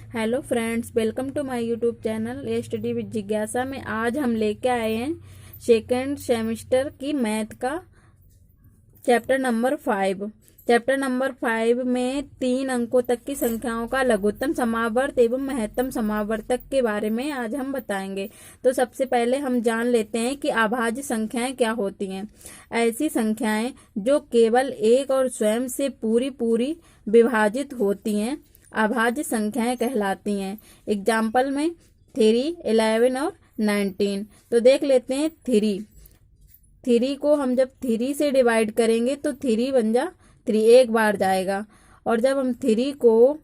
Hello friends, welcome to my YouTube channel ये study with जिज्ञासा में। आज हम लेके आए हैं सेकेंड सेमेस्टर की मैथ का चैप्टर नंबर 5। चैप्टर नंबर 5 में 3 अंकों तक की संख्याओं का लघुत्तम समावर्त एवं महत्तम समावर्तक के बारे में आज हम बताएंगे। तो सबसे पहले हम जान लेते हैं कि अभाज्य संख्याएं क्या होती हैं। ऐसी संख्याएं जो केवल एक और स्वयं से पूरी विभाजित होती हैं अभाज्य संख्याएं कहलाती हैं। एग्जाम्पल में 3, 11 और 19। तो देख लेते हैं 3 को हम जब 3 से डिवाइड करेंगे तो 3 बन जा 3 एक बार जाएगा, और जब हम 3 को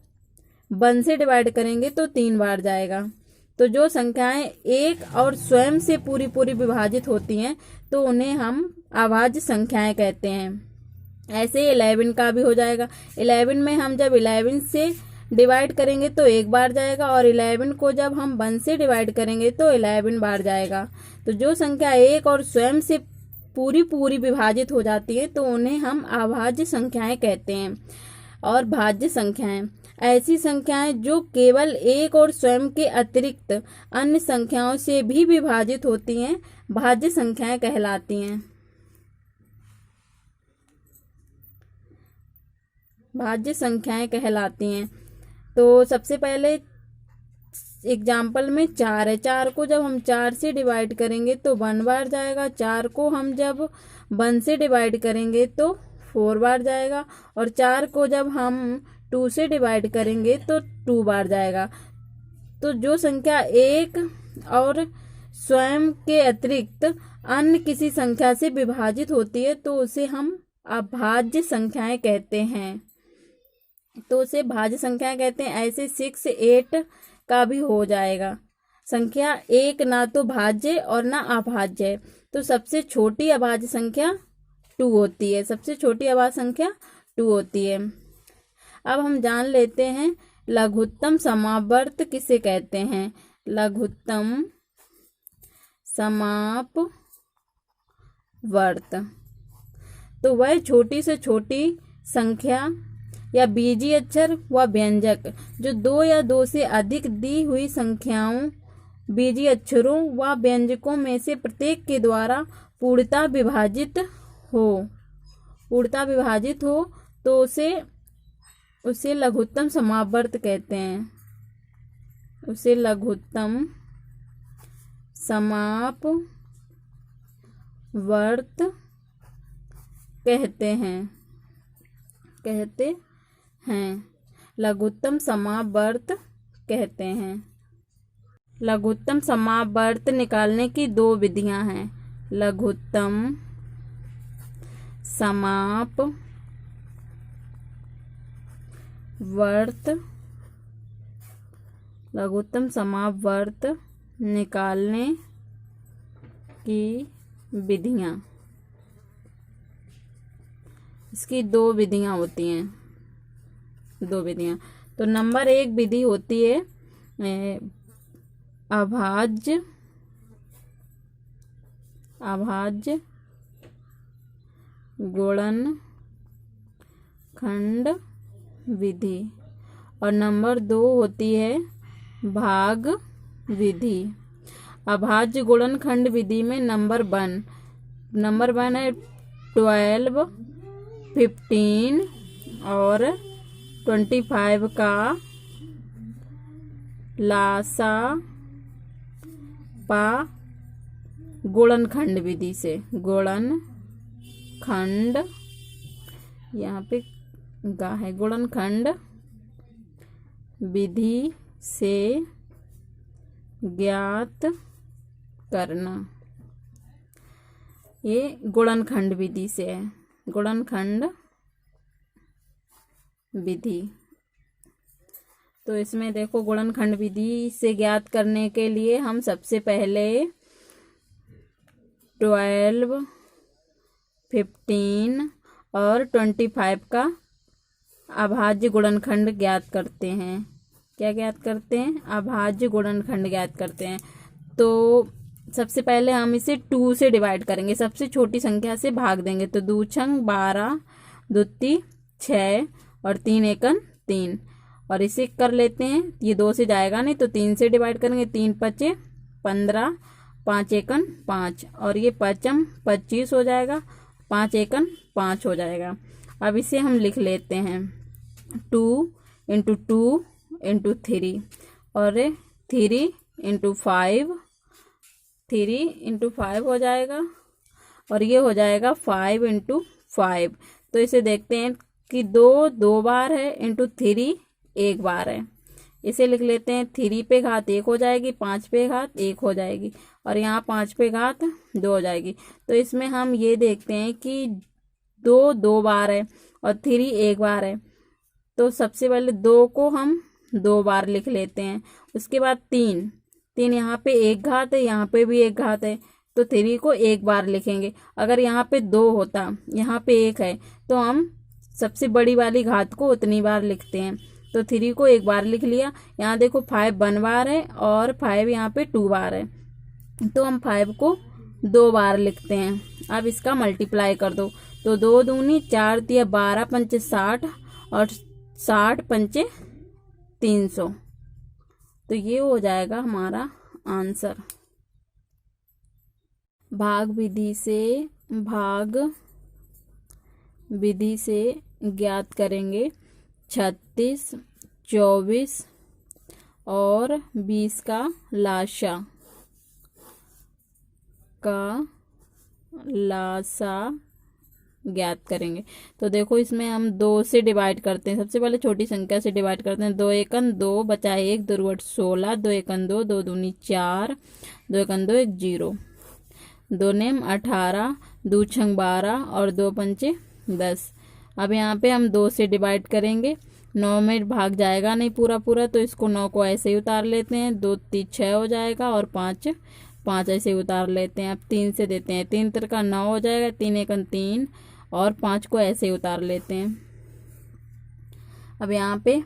1 से डिवाइड करेंगे तो 3 बार जाएगा। तो जो संख्याएं एक और स्वयं से पूरी विभाजित होती हैं तो उन्हें हम अभाज्य संख्याएं कहते हैं। ऐसे 11 का भी हो जाएगा। 11 में हम जब 11 से डिवाइड करेंगे तो एक बार जाएगा, और 11 को जब हम 1 से डिवाइड करेंगे तो 11 बार जाएगा। तो जो संख्या एक और स्वयं से पूरी विभाजित हो जाती है तो उन्हें हम अभाज्य संख्याएं कहते हैं। और भाज्य संख्याएं ऐसी संख्याएं जो केवल एक और स्वयं के अतिरिक्त अन्य संख्याओं से भी विभाजित होती हैं भाज्य संख्याएं कहलाती हैं। भाज्य संख्याएं कहलाती हैं। तो सबसे पहले एग्जाम्पल में 4 है। 4 को जब हम 4 से डिवाइड करेंगे तो 1 बार जाएगा। 4 को हम जब 1 से डिवाइड करेंगे तो 4 बार जाएगा, और 4 को जब हम 2 से डिवाइड करेंगे तो 2 बार जाएगा। तो जो संख्या एक और स्वयं के अतिरिक्त अन्य किसी संख्या से विभाजित होती है तो उसे हम अभाज्य संख्याएं कहते हैं। तो उसे भाज्य संख्याएं कहते हैं। ऐसे 6, 8 का भी हो जाएगा। संख्या एक ना तो भाज्य और ना अभाज्य है। तो सबसे छोटी अभाज्य संख्या 2 होती है। सबसे छोटी अभाज्य संख्या 2 होती है। अब हम जान लेते हैं लघुत्तम समावर्त किसे कहते हैं। लघुत्तम समापवर्त तो वह छोटी से छोटी संख्या या बीजीय अक्षर व व्यंजक जो 2 या 2 से अधिक दी हुई संख्याओं, बीजीय अक्षरों व व्यंजकों में से प्रत्येक के द्वारा पूर्णतः विभाजित हो तो उसे लघुत्तम समावर्त कहते हैं। उसे लघुत्तम समापवर्त कहते हैं। लघुत्तम समावर्त कहते हैं। लघुत्तम समावर्त निकालने की 2 विधियां हैं। लघुत्तम समावर्त निकालने की विधियां। इसकी 2 विधियां होती हैं। 2 विधियां। तो नंबर 1 विधि होती है अभाज्य गुणनखंड विधि, और नंबर 2 होती है भाग विधि। अभाज्य गुणनखंड विधि में नंबर 1 है 12, 15 और 25 का लासापा गुणनखंड विधि से गुणनखंड यहाँ पे गा है गुणनखंड विधि से ज्ञात करना। ये गुणनखंड विधि से है। गुणनखंड विधि। तो इसमें देखो गुणनखंड विधि से ज्ञात करने के लिए हम सबसे पहले 12, 15 और 25 का अभाज्य गुणनखंड ज्ञात करते हैं। क्या ज्ञात करते हैं? अभाज्य गुणनखंड ज्ञात करते हैं। तो सबसे पहले हम इसे 2 से डिवाइड करेंगे। सबसे छोटी संख्या से भाग देंगे। तो 2 छंग 12, 2 6 और 3 एकन 3, और इसे कर लेते हैं, ये 2 से जाएगा नहीं तो 3 से डिवाइड करेंगे, 3 पचे 15, 5 एकन 5 और ये 5m 25 हो जाएगा, 5 एकन 5 हो जाएगा। अब इसे हम लिख लेते हैं 2 इंटू 2 इंटू 3 और 3 इंटू 5, 3 इंटू 5 हो जाएगा और ये हो जाएगा 5 इंटू 5। तो इसे देखते हैं कि 2 2 बार है इंटू 3 1 बार है। इसे लिख लेते हैं 3 पे घात 1 हो जाएगी, 5 पे घात 1 हो जाएगी और यहाँ 5 पे घात 2 हो जाएगी। तो इसमें हम ये देखते हैं कि 2 2 बार है और 3 1 बार है। तो सबसे पहले 2 को हम 2 बार लिख लेते हैं। उसके बाद 3 3 यहाँ पे 1 घात है, यहाँ पे भी 1 घात है तो 3 को 1 बार लिखेंगे। अगर यहाँ पे 2 होता, यहाँ पे 1 है तो हम सबसे बड़ी वाली घात को उतनी बार लिखते हैं। तो 3 को 1 बार लिख लिया। यहाँ देखो 5 1 बार है और 5 यहाँ पे 2 बार है तो हम 5 को 2 बार लिखते हैं। अब इसका मल्टीप्लाई कर दो तो 2 दूनी 4 तिया 12 पंचे 60 और 60 पंचे 300। तो ये हो जाएगा हमारा आंसर। भाग विधि से ज्ञात करेंगे 36, 24 और 20 का लासा ज्ञात करेंगे। तो देखो इसमें हम 2 से डिवाइड करते हैं। सबसे पहले छोटी संख्या से डिवाइड करते हैं। 2 एकन 2 बचा 1, 2 रुट 16, 2 एकन 2, 2 दूनी 4, 2 एकन 2 1 0, 2 नेम 18, 2 छंग 12 और 2 पंचे 10। अब यहाँ पे हम 2 से डिवाइड करेंगे। 9 में भाग जाएगा नहीं पूरा पूरा तो इसको 9 को ऐसे ही उतार लेते हैं। 2 3 6 हो जाएगा और 5 5 ऐसे ही उतार लेते हैं। अब 3 से देते हैं, 3 3 का 9 हो जाएगा, 3 एकन 3 और 5 को ऐसे ही उतार लेते हैं। अब यहाँ पे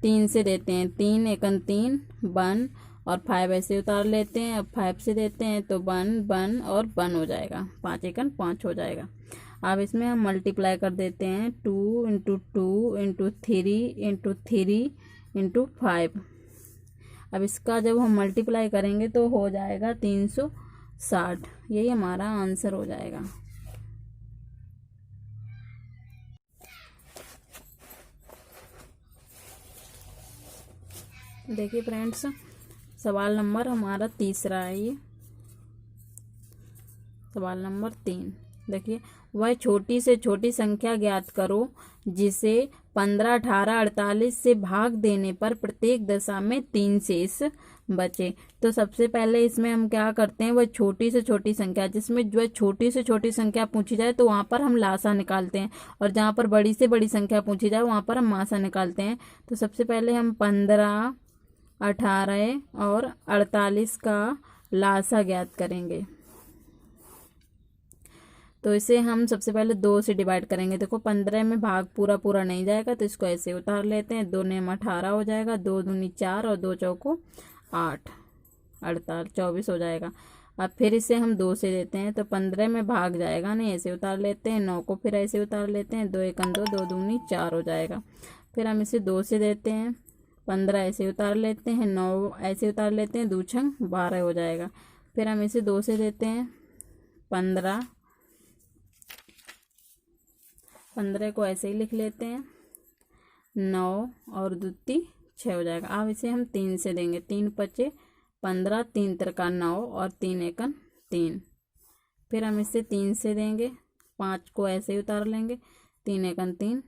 3 से देते हैं, 3 एकन 3 1 और 5 ऐसे उतार लेते हैं। अब 5 से देते हैं तो 1 1 और 1 हो जाएगा, 5 एकन 5 हो जाएगा। अब इसमें हम मल्टीप्लाई कर देते हैं 2 इंटू 2 इंटू 3 इंटू 3 इंटू 5। अब इसका जब हम मल्टीप्लाई करेंगे तो हो जाएगा 360। यही हमारा आंसर हो जाएगा। देखिए फ्रेंड्स, सवाल नंबर हमारा तीसरा है। ये सवाल नंबर 3 देखिए, वह छोटी से छोटी संख्या ज्ञात करो जिसे 15, 18, 48 से भाग देने पर प्रत्येक दशा में 3 शेष बचे। तो सबसे पहले इसमें हम क्या करते हैं, वह छोटी से छोटी संख्या, जिसमें जो छोटी से छोटी संख्या पूछी जाए तो वहाँ पर हम लासा निकालते हैं और जहाँ पर बड़ी से बड़ी संख्या पूछी जाए वहाँ पर हम मासा निकालते हैं। तो सबसे पहले हम 15, 18 और 48 का लासा ज्ञात करेंगे। तो इसे हम सबसे पहले 2 से डिवाइड करेंगे। देखो 15 में भाग पूरा पूरा नहीं जाएगा तो इसको ऐसे उतार लेते हैं। 2 नेम 18 हो जाएगा, 2 दूनी 4 और 2 चौको 8, 48 24 हो जाएगा। अब फिर इसे हम 2 से देते हैं तो 15 में भाग जाएगा नहीं, ऐसे उतार लेते हैं। 9 को फिर ऐसे उतार लेते हैं। 2 एकन 2, 2 दूनी 4 हो जाएगा। फिर हम इसे 2 से देते हैं, 15 ऐसे उतार लेते हैं, 9 ऐसे उतार लेते हैं, 2 छंग 12 हो जाएगा। फिर हम इसे 2 से देते हैं, 15 को ऐसे ही लिख लेते हैं। 9 और 2 6 हो जाएगा। अब इसे हम 3 से देंगे। 3 पचे 15, 3 3 9 और 3 एकन 3। फिर हम इसे 3 से देंगे, 5 को ऐसे ही उतार लेंगे। 3 एकन 3।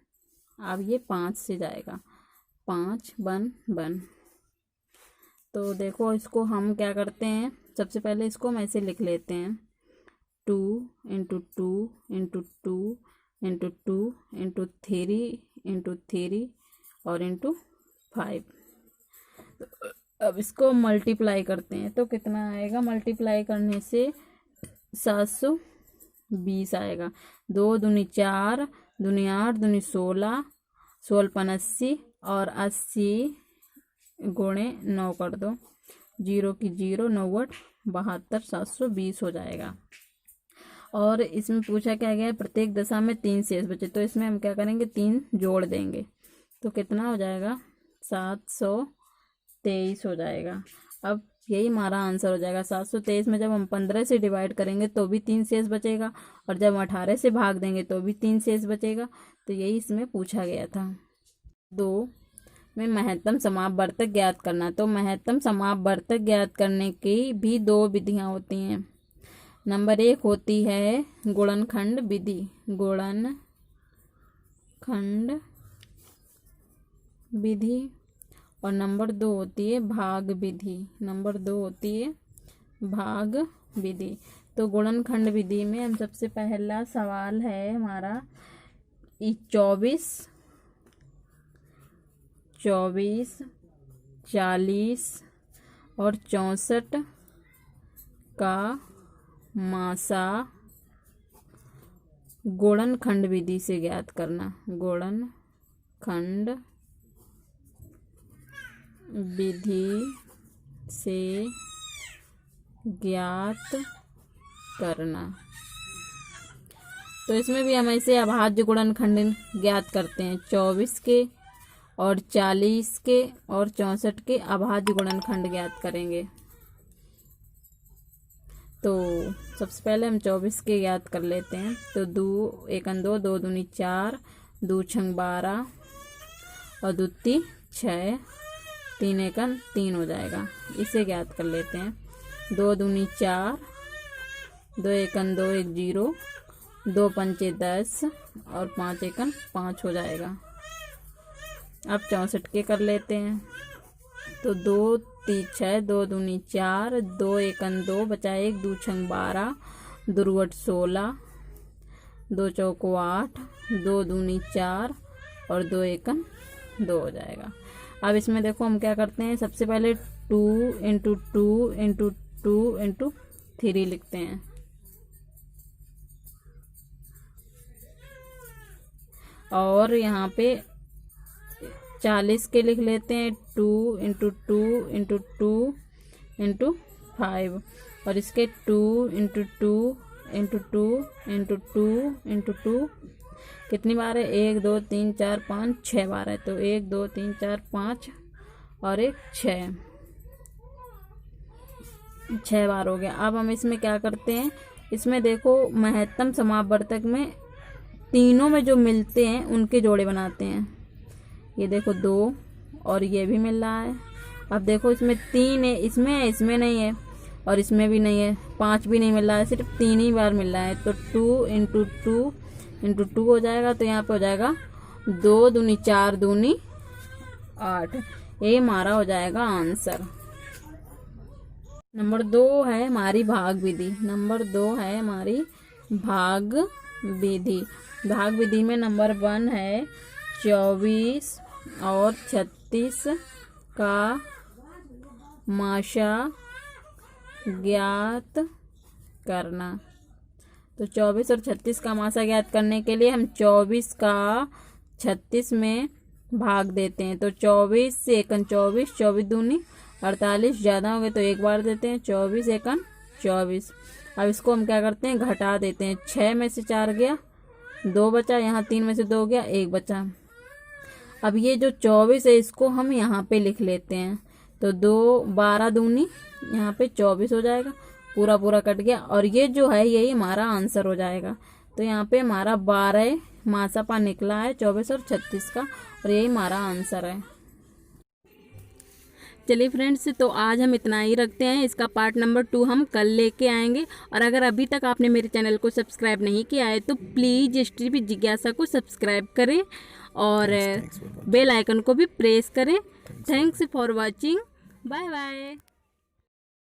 अब ये 5 से जाएगा, 5 1 1। तो देखो इसको हम क्या करते हैं, सबसे पहले इसको हम ऐसे लिख लेते हैं 2 into 2 into 2 into 2 into 3 into 3 और इंटू 5। अब इसको मल्टीप्लाई करते हैं तो कितना आएगा, मल्टीप्लाई करने से 720 आएगा। 2 दूनी 4, दूनी 8, दूनी 16, 16 पन 80 और 80 गुणे 9 कर दो, 0 की 0, 9 72, 720 हो जाएगा। और इसमें पूछा क्या गया है, प्रत्येक दशा में 3 शेष बचे। तो इसमें हम क्या करेंगे, 3 जोड़ देंगे। तो कितना हो जाएगा, 723 हो जाएगा। अब यही हमारा आंसर हो जाएगा। 723 में जब हम 15 से डिवाइड करेंगे तो भी 3 शेष बचेगा, और जब 18 से भाग देंगे तो भी 3 शेष बचेगा। तो यही इसमें पूछा गया था। 2 में महत्तम समापवर्तक ज्ञात करना। तो महत्तम समापवर्तक ज्ञात करने की भी 2 विधियां होती हैं। नंबर 1 होती है गुणनखंड विधि, गुणनखंड विधि, और नंबर 2 होती है भाग विधि, नंबर 2 होती है भाग विधि। तो गुणनखंड विधि में हम सबसे पहला सवाल है हमारा 24, 40 और 64 का मासा गुणनखंड विधि से ज्ञात करना। गुणनखंड विधि से ज्ञात करना। तो इसमें भी हम ऐसे अभाज्य गुणनखंड ज्ञात करते हैं। 24 के और 40 के और 64 के अभाज्य गुणनखंड ज्ञात करेंगे। तो सबसे पहले हम 24 के ज्ञात कर लेते हैं। तो 2 एकन 2, 2 दूनी 4, 2 छंग 12 और 2 ती 6, 3 एकन 3 हो जाएगा। इसे ज्ञात कर लेते हैं। 2 दूनी 4, 2 एकन 2, 1 0, 2 पंचे 10 और 5 एकन 5 हो जाएगा। अब 64 के कर लेते हैं। तो 2 ती 6, 2 दूनी 4, 2 एकन 2 बचा 1, 2 छंग 12, 2 रुवट 16, 2 चौको 8, 2 दूनी 4 और 2 एकन 2 हो जाएगा। अब इसमें देखो हम क्या करते हैं, सबसे पहले 2 इंटू 2 इंटू 2 इंटू 3 लिखते हैं। और यहाँ पे 40 के लिख लेते हैं 2 इंटू 2 इंटू 2 इंटू 5, और इसके 2 इंटू 2 इंटू 2 इंटू 2 इंटू 2 कितनी बार है, 1 2 3 4 5 6 बार है। तो 1 2 3 4 5 और 1 6 बार हो गया। अब हम इसमें क्या करते हैं, इसमें देखो महत्तम समापवर्तक में तीनों में जो मिलते हैं उनके जोड़े बनाते हैं। ये देखो 2 और ये भी मिल रहा है। अब देखो इसमें 3 है, इसमें नहीं है और इसमें भी नहीं है, 5 भी नहीं मिल रहा है, सिर्फ 3 ही बार मिल रहा है। तो 2 इंटू 2 इंटू 2 हो जाएगा। तो यहाँ पे हो जाएगा 2 दूनी 4 दूनी 8। ये हमारा हो जाएगा आंसर। नंबर 2 है हमारी भाग विधि। नंबर 2 है हमारी भाग विधि। भाग विधि में नंबर 1 है 24 और 36 का माशा ज्ञात करना। तो 24 और 36 का मासा ज्ञात करने के लिए हम 24 का 36 में भाग देते हैं। तो 24 से एकन 24, 24 दूनी 48, ज़्यादा हो गए तो एक बार देते हैं, 24 एकन 24। अब इसको हम क्या करते हैं, घटा देते हैं। 6 में से 4 गया, 2 बचा, यहाँ 3 में से 2 गया, 1 बचा। अब ये जो 24 है इसको हम यहाँ पे लिख लेते हैं। तो 2 12 दूनी यहाँ पे 24 हो जाएगा, पूरा पूरा कट गया, और ये जो है यही हमारा आंसर हो जाएगा। तो यहाँ पे हमारा 12 मासापा निकला है 24 और 36 का, और यही हमारा आंसर है। चलिए फ्रेंड्स, तो आज हम इतना ही रखते हैं। इसका पार्ट नंबर 2 हम कल लेके आएंगे। और अगर अभी तक आपने मेरे चैनल को सब्सक्राइब नहीं किया है तो प्लीज़ हिस्ट्री जिज्ञासा को सब्सक्राइब करें और बेल आइकन को भी प्रेस करें। Thanks for watching. Bye bye.